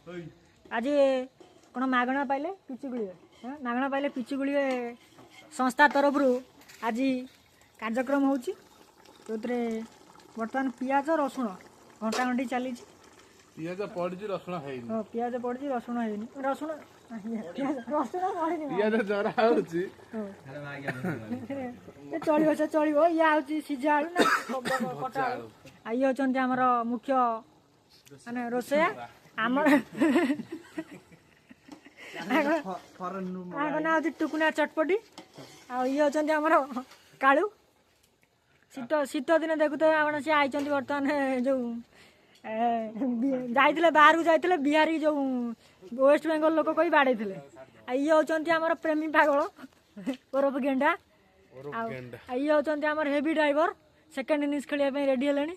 आज कौन मागणा पाइले पिचुगुड़ी मागणा पाइले पिचुगुड़ी संस्था तरफ आज कार्यक्रम होची जो बर्तमान पियाज रसुण घंटा घंटी चली पियाज पड़ी रसुण है पियाज पड़ी रसुण है रसुण पियाज जरा होची चलो से चलो या सीझा आलू ना कटा आलू ये होचंती हमर मुख्य माने रोसैया आमर आगो ना होची टुकुना चटपटी आ ये होचंती हमर कालू शीत शीत दिन देखुते आपण से आइचंती बर्तमान जो जाइतिले बाहर को जाइतिले बिहारी जो वेस्ट बेंगल लोक कोई बाड़े थिले आ ये होचंती हमर प्रेमी पागल ओरफ गेंडा ये होचंती हमर हेवी ड्राइवर सेकंड इनिंग्स खेलिया पे रेडी हेलेनी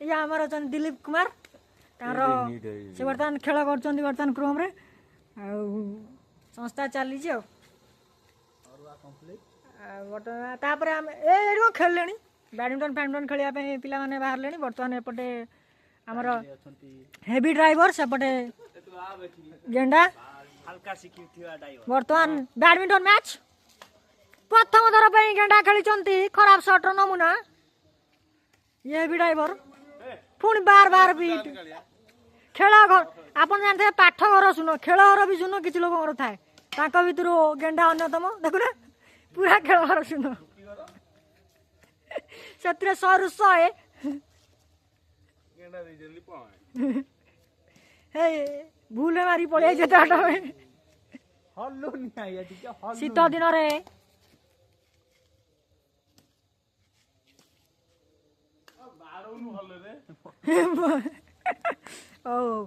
ये हमर होचन दिलीप कुमार तार से बर्तमान खेल करचंती बर्तमान क्रम रे आ संस्था चली तापर आम ए खेल बैडमिंटन फैडमिंटन खेलिया पे पिला माने बाहर लेनी बर्तमान एपटे हमर हेवी ड्राइवर सेपटे गेंडा बर्तमान बैडमिंटन मैच प्रथम थर पे गेंडा खेली खराब शॉट नमूना ये हेवी ड्राइवर पुणी बार बार बीट खेल घर आप जानते पाठ घर सुन खेल घर भी सुन किसी लोक थाए भर गेंडा अन्यतम देखुना पूरा खेल घर सुन से 100 रु 100 भूल मारी पड़े शीत दिन ओ